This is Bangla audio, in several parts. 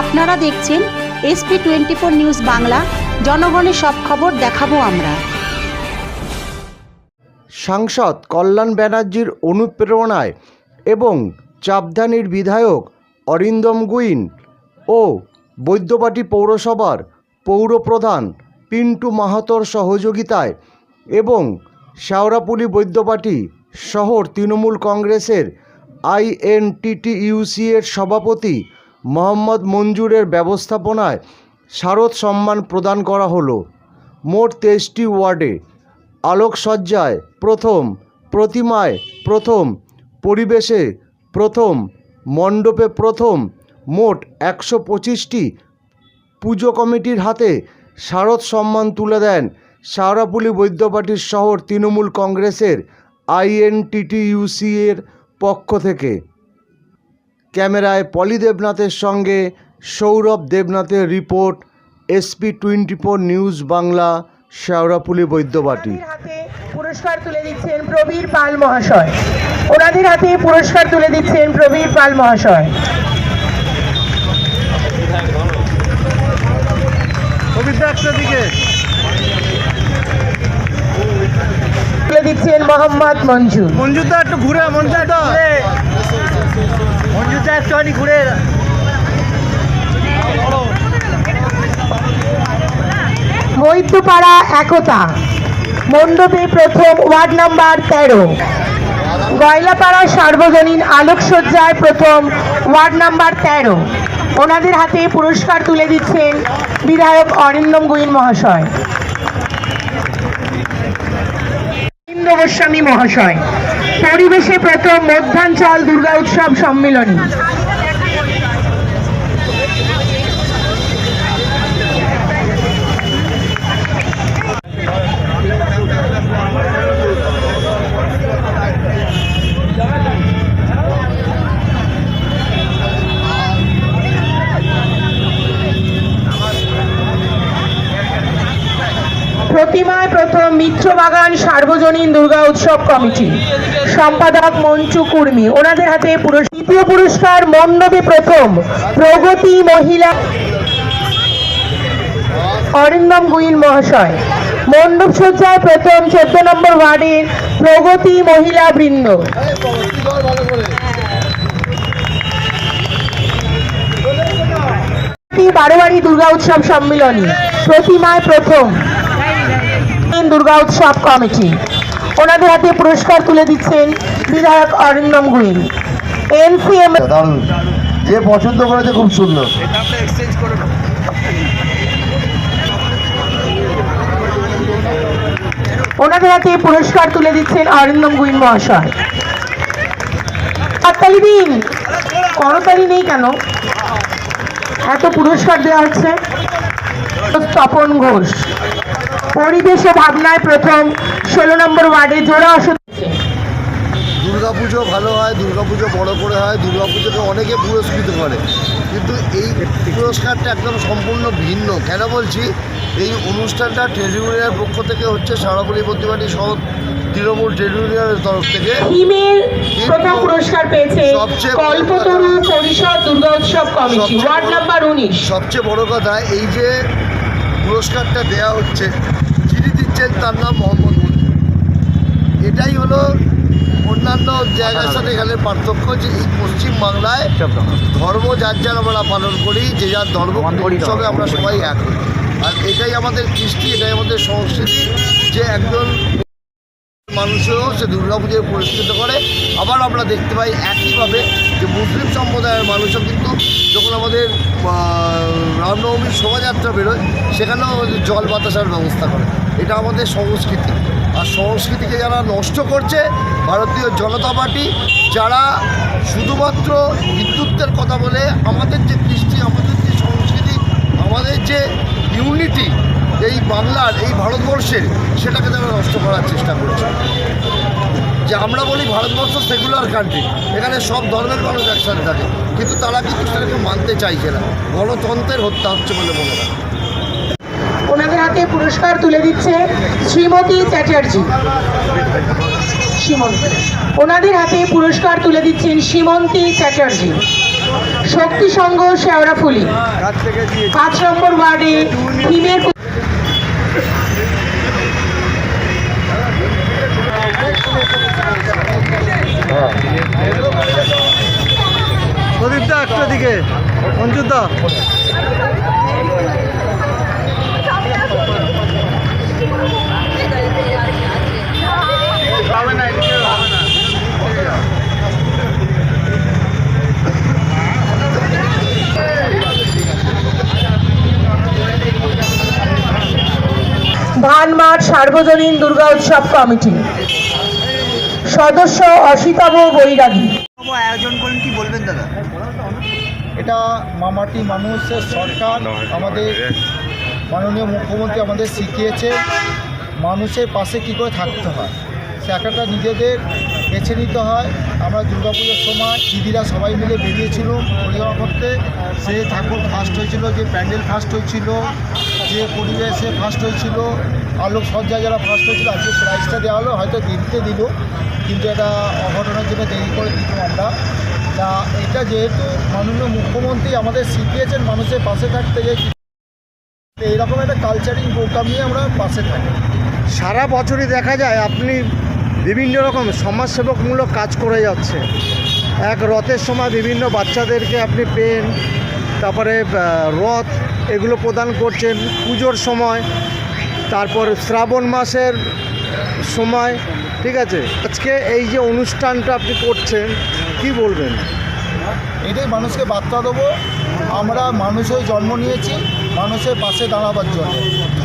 আপনারা দেখছেন SP24 নিউজ বাংলা। জনগণের সব খবর দেখাবো আমরা। সাংসদ কল্যাণ ব্যানার্জির অনুপ্রেরণায় এবং চাপধানীর বিধায়ক অরিন্দম গুইন ও বৈদ্যবাটি পৌরসভার পৌরপ্রধান পিন্টু মাহাতোর সহযোগিতায় এবং শেওড়াফুলি বৈদ্যবাটি শহর তৃণমূল কংগ্রেসের INTTUC এর সভাপতি মোহাম্মদ মঞ্জুরের ব্যবস্থাপনায় শারদ সম্মান প্রদান করা হলো। মোট 23টি ওয়ার্ডে আলোকসজ্জায় প্রথম, প্রতিমায় প্রথম, পরিবেশে প্রথম, মণ্ডপে প্রথম, মোট 125টি পুজো কমিটির হাতে শারদ সম্মান তুলে দেন শেওড়াফুলি বৈদ্যবাটির শহর তৃণমূল কংগ্রেসের INTTUC এর পক্ষ থেকে। ক্যামেরায় পলি দেবনাথের সঙ্গে সৌরভ দেবনাথের report, SP24 news Bangla, Sheoraphuli Baidyabati. পুরস্কার তুলে দিচ্ছেন প্রবীর পাল মহাশয়। ওনাদের হাতে পুরস্কার তুলে দিচ্ছেন প্রবীর পাল মহাশয়। তুলে দিচ্ছেন মোহাম্মদ মঞ্জুর। মঞ্জুরদা একটু ঘুরে, মঞ্জুরদা একটুখানি ঘুরে। বৈদ্যপাড়া একতা মণ্ডপে প্রথম, ওয়ার্ড নাম্বার 13। গয়লাপাড়া সার্বজনীন আলোকসজ্জায় প্রথম, ওয়ার্ড নাম্বার 13। ওনাদের হাতে পুরস্কার তুলে দিচ্ছেন বিধায়ক অরিন্দম গুইন মহাশয়, ইন্দ্র গোস্বামী মহাশয়। পরিবেশে প্রথম, মধ্যাঞ্চল দুর্গা উৎসব সম্মিলনী। প্রতিমায় প্রথম, মিত্রবাগান সার্বজনীন দুর্গা উৎসব কমিটি, সম্পাদক মঞ্চু কুর্মী। ওনাদের হাতে দ্বিতীয় পুরস্কার, মণ্ডপে প্রথম, প্রগতি মহিলা, অরিন্দম গুইন মহাশয়। মণ্ডপ সজ্জায় প্রথম, 14 নম্বর ওয়ার্ডের প্রগতি মহিলা বৃন্দ। বারোয়ারি দুর্গা উৎসব সম্মিলনী, প্রতিমায় প্রথম, দুর্গা উৎসব কমিটি। ওনাদের হাতে পুরস্কার তুলে দিচ্ছেন বিধায়ক অরিন্দম গুইন। NCM যে পছন্দ করেছে খুব সুন্দর। ওনাদের হাতে পুরস্কার তুলে দিচ্ছেন অরিন্দম গুইন মহাশয়। হাততালি দিন, করতালি নেই কেন? এত পুরস্কার দেওয়া হচ্ছে। তপন ঘোষ। পরিবেশ ও ভাবনায় প্রথম, 16 নম্বর ওয়ার্ডে জোড়া অসুখ। দুর্গাপুজো ভালো হয়, দুর্গাপুজো বড় করে হয়, দুর্গাপুজোকে অনেকে পুরস্কৃত করে, কিন্তু এই পুরস্কারটা একদম সম্পূর্ণ ভিন্ন। কেন বলছি, এই অনুষ্ঠানটা ট্রেড ইউনিয়নের পক্ষ থেকে হচ্ছে, শেওড়াফুলি বৈদ্যবাটি শহর তৃণমূল ট্রেড ইউনিয়নের তরফ থেকে। থিমের প্রথম পুরস্কার পেয়েছে কল্পতরু পরিষদ দুর্গা উৎসব কমিটি, ওয়ার্ড নাম্বার 19। সবচেয়ে বড় কথা, এই যে পুরস্কারটা দেওয়া হচ্ছে, যিনি দিচ্ছেন তার নাম মোহাম্মদ মঞ্জুর। এটাই হলো অন্যান্য জায়গার সাথে এখানে পার্থক্য, যে এই পশ্চিমবাংলায় ধর্ম যার যার আমরা পালন করি, যে যার ধর্ম উৎসবে আমরা সবাই এক হই। আর এটাই আমাদের কৃষ্টি, এটাই আমাদের সংস্কৃতি, যে একজন মানুষও সে দুর্গাপুজোয় পুরস্কৃত করে। আবার আমরা দেখতে পাই একইভাবে যে মুসলিম সম্প্রদায়ের মানুষও কিন্তু যখন আমাদের রামনবমীর শোভাযাত্রা বেরোয়, সেখানেও আমাদের জল বাতাসার ব্যবস্থা করে। এটা আমাদের সংস্কৃতি। আর সংস্কৃতিকে যারা নষ্ট করছে ভারতীয় জনতা পার্টি, যারা শুধুমাত্র হিন্দুত্বের কথা বলে আমাদের যে কৃষ্টি, আমাদের যে সংস্কৃতি, আমাদের যে ইউনিটি এই বাংলার, এই ভারতবর্ষের, সেটাকে তারা নষ্ট করার চেষ্টা করছে। যে আমরা বলি ভারতবর্ষ সেকুলার কান্ট্রি, এখানে সব ধর্মের মানুষ একসাথে থাকে, কিন্তু তারা কিন্তু সেটাকে মানতে চাইছে না। গণতন্ত্রের হত্যা হচ্ছে বলে মনে হয়। ওনাদের হাতে পুরস্কার তুলে দিচ্ছে শ্রীমতী চ্যাটার্জি। ওনাদের হাতে পুরস্কার তুলে দিচ্ছেন শ্রীমন্তী চ্যাটার্জি। শক্তি সংঘ শেওড়াফুলি। 5 নম্বর ওয়ার্ডে থিমের প্রদীপদা একটা দিকে, মঞ্জুরদা। ধানমাঠ সার্বজনীন দুর্গা উৎসব কমিটি সদস্য অসিতাভ বৈরাগী। আয়োজন করেন, কি বলবেন দাদা? এটা মামাটি মানুষের সরকার, আমাদের মাননীয় মুখ্যমন্ত্রী আমাদের শিখিয়েছে মানুষের পাশে কী করে থাকতে হয়। সে একটা নিজেদের বেছে নিতে হয়। আমরা দুর্গাপুজোর সময় দিদিরা সবাই মিলে বেরিয়েছিলাম পরিক্রমা করতে। সে ঠাকুর ফার্স্ট হয়েছিল, যে প্যান্ডেল ফার্স্ট হয়েছিল, যে পরিবেশে ফার্স্ট হয়েছিল, আলোকসজ্জায় যারা ফার্স্ট হয়েছিল, আজকে প্রাইজটা দেওয়া হলো। হয়তো দিতে দিল, কিন্তু এটা অঘটনের জন্য দেরি করে দিতাম আমরা। তা এটা যেহেতু মাননীয় মুখ্যমন্ত্রী আমাদের শিখিয়েছেন মানুষের পাশে থাকতে, যে এইরকম একটা কালচারিং প্রোগ্রাম নিয়ে আমরা পাশে থাকি। সারা বছরই দেখা যায় আপনি বিভিন্ন রকম সমাজসেবকমূলক কাজ করে যাচ্ছে। এক রথের সময় বিভিন্ন বাচ্চাদেরকে আপনি পেন, তারপরে রথ এগুলো প্রদান করছেন পুজোর সময়, তারপর শ্রাবণ মাসের সময়, ঠিক আছে। আজকে এই যে অনুষ্ঠানটা আপনি করছেন, কি বলবেন? এটাই মানুষকে বার্তা দেবো, আমরা মানুষ হয়ে জন্ম নিয়েছি মানুষের পাশে দাঁড়াবার জন্য।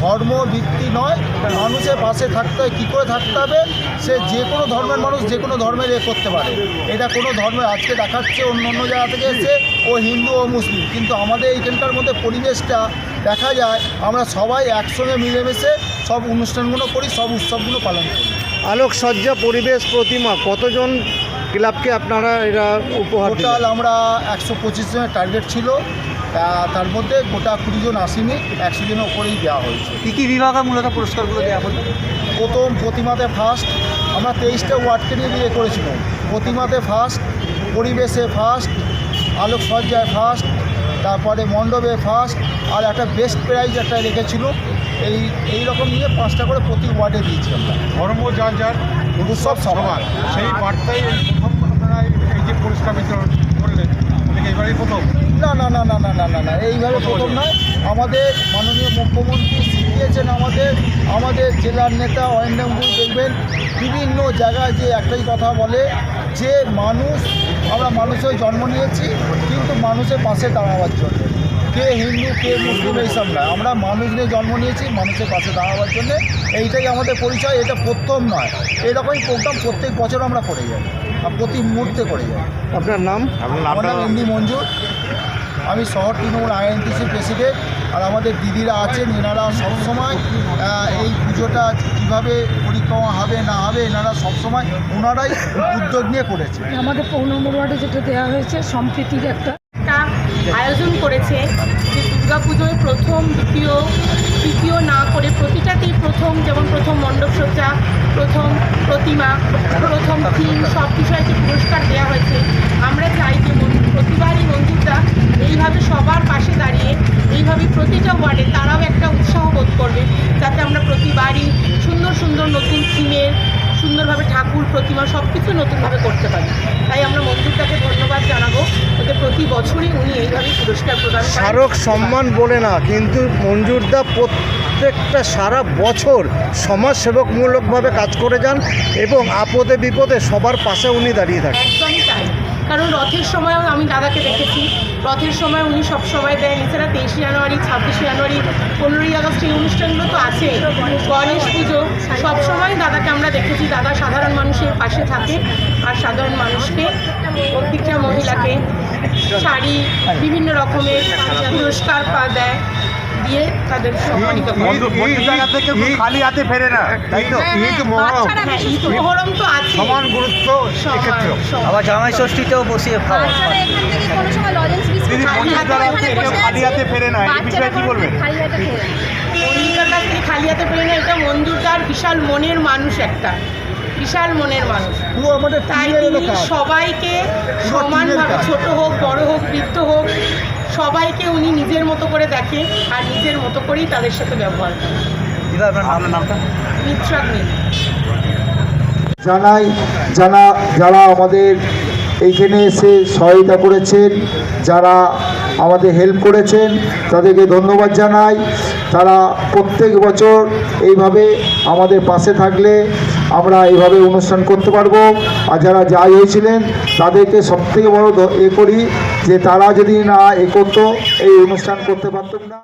ধর্ম ভিত্তি নয়, মানুষের পাশে থাকতে হয়। কী করে থাকতে হবে? সে যে কোনো ধর্মের মানুষ যে কোনো ধর্মের করতে পারে। এটা কোনো ধর্মের আজকে দেখাচ্ছে অন্য অন্য জায়গা থেকে এসে ও হিন্দু ও মুসলিম, কিন্তু আমাদের এইখানকার মধ্যে পরিবেশটা দেখা যায় আমরা সবাই একসঙ্গে মিলেমিশে সব অনুষ্ঠানগুলো করি, সব উৎসবগুলো পালন করি। আলোকসজ্জা, পরিবেশ, প্রতিমা, কতজন ক্লাবকে আপনারা এরা উপহার দিলেন? টোটাল আমরা 125 জনের টার্গেট ছিল, তার মধ্যে গোটা 20 জন আসেনি, 100 জনের উপরেই দেওয়া হয়েছে। কী কী বিভাগে মূলত পুরস্কারগুলো দেওয়া হলো? প্রথম প্রতিমাতে ফার্স্ট, আমরা 23টা ওয়ার্ডকে নিয়ে বিয়ে করেছিলাম। প্রতিমাতে ফার্স্ট, পরিবেশে ফার্স্ট, আলোকসজ্জায় ফার্স্ট, তারপরে মণ্ডপে ফার্স্ট, আর একটা বেস্ট প্রাইজ একটা রেখেছিল। এই রকম নিয়ে 5টা করে প্রতি ওয়ার্ডে দিয়েছি আমরা। ধর্ম যার যার উৎসব সবার, সেই বার্তায় প্রথম আপনারা এই যে পুরস্কার বিতরণ করলেন, এইবারই প্রথম? না না না না না না না না এইভাবে প্রথম নয়। আমাদের মাননীয় মুখ্যমন্ত্রী শিখিয়েছেন আমাদের জেলার নেতা অয়নডাঙ্গুল দেখবেন বিভিন্ন জায়গায় যে একটাই কথা বলে, যে আমরা মানুষের জন্ম নিয়েছি কিন্তু মানুষের পাশে দাঁড়াবার জন্য। কে হিন্দু কে মুসলিম এইসব নয়, আমরা মানুষ নিয়ে জন্ম নিয়েছি মানুষের পাশে দাঁড়াবার জন্য। এইটাই আমাদের পরিচয়, এটা প্রথম নয়। এরকমই প্রোগ্রাম প্রত্যেক বছর আমরা করে যাই, আর প্রতি মুহূর্তে করে যাই। আপনার নাম? আমার নাম এমডি মঞ্জুর, আমি শহর তৃণমূল আইএনটিসি প্রেসিডেন্ট। আর আমাদের দিদিরা আছেন, এনারা সবসময় এই পুজোটা কীভাবে পরিক্রমা হবে না হবে এনারা সবসময় ওনারাই উদ্যোগ নিয়ে করেছে। আমাদের 15 নম্বর ওয়ার্ডে যেটা দেওয়া হয়েছে সম্প্রীতির একটা আয়োজন করেছে, যে দুর্গাপুজোয় প্রথম দ্বিতীয় তৃতীয় না করে প্রতিটাতেই প্রথম, যেমন প্রথম মণ্ডপসজ্জা, প্রথম প্রতিমা, প্রথম থিম, সব বিষয়কে পুরস্কার দেওয়া হয়েছে। আমরা চাই যে প্রতিবারই মঞ্জুরদা এইভাবে সবার পাশে দাঁড়িয়ে এইভাবে প্রতিটা ওয়ার্ডে তারাও একটা উৎসাহ বোধ করবে, যাতে আমরা প্রতিবারই সুন্দর সুন্দর নতুন থিমের সুন্দরভাবে ঠাকুর প্রতিমা সব কিছু নতুনভাবে করতে পারি। তাই আমরা মঞ্জুরদাকে ধন্যবাদ জানাবো, ওতে প্রতি বছরই উনি এইভাবেই পুরস্কার প্রদান করেন। স্মারক সম্মান বলে না, কিন্তু মঞ্জুরদা প্রত্যেকটা সারা বছর সমাজসেবকমূলকভাবে কাজ করে যান এবং আপদে বিপদে সবার পাশে উনি দাঁড়িয়ে থাকেন। একদমই তাই, কারণ রথের সময়ও আমি দাদাকে দেখেছি, রথের সময় উনি সব সময় দেন। এছাড়া 23 জানুয়ারি, 26 জানুয়ারি, 15ই আগস্ট এই অনুষ্ঠানগুলো তো আছে, গণেশ পুজো, সবসময় দাদাকে আমরা দেখেছি। দাদা সাধারণ মানুষের পাশে থাকে, আর সাধারণ মানুষকে, প্রত্যেকটা মহিলাকে শাড়ি বিভিন্ন রকমের পুরস্কার দেয়, দিয়ে তাদের সম্মানিত করে। খালি হাতে ফেরে না, তাই তো? ঈদ মোহরম তো আছে, সমান গুরুত্ব এক্ষেত্রে। আবার জামাই ষষ্ঠীতেও বসিয়ে খাওয়া। দিদি মন্দিরদার হাতে কেউ খালি হাতে ফেরে না, এই বিষয়ে কি বলবেন? মঞ্জুরদার কাছ থেকে খালি হাতে পেলে না, এটা মঞ্জুরদার বিশাল মনের মানুষ, একটা বিশাল মনের মানুষ। পুরো আমাদের তাই টিমের তিনি কাজ। সবাইকে সমানভাবে, ছোট হোক বড় হোক, বৃদ্ধ সবাইকে উনি নিজের মতো করে দেখে আর নিজের মতো করেই তাদের সাথে ব্যবহার করেন। মিত্রাগ্নি জানাই যারা আমাদের এইখানে এসে সহায়তা করেছেন, যারা আমাদের হেল্প করেছেন, তাদেরকে ধন্যবাদ জানাই। তারা প্রত্যেক বছর এইভাবে আমাদের পাশে থাকলে আমরা এইভাবে অনুষ্ঠান করতে পারবো। আর যারা জয়ী হয়েছিলেন তাদেরকে সবথেকে বড় করি যে তারা যদি না করতো এই অনুষ্ঠান করতে পারতাম না।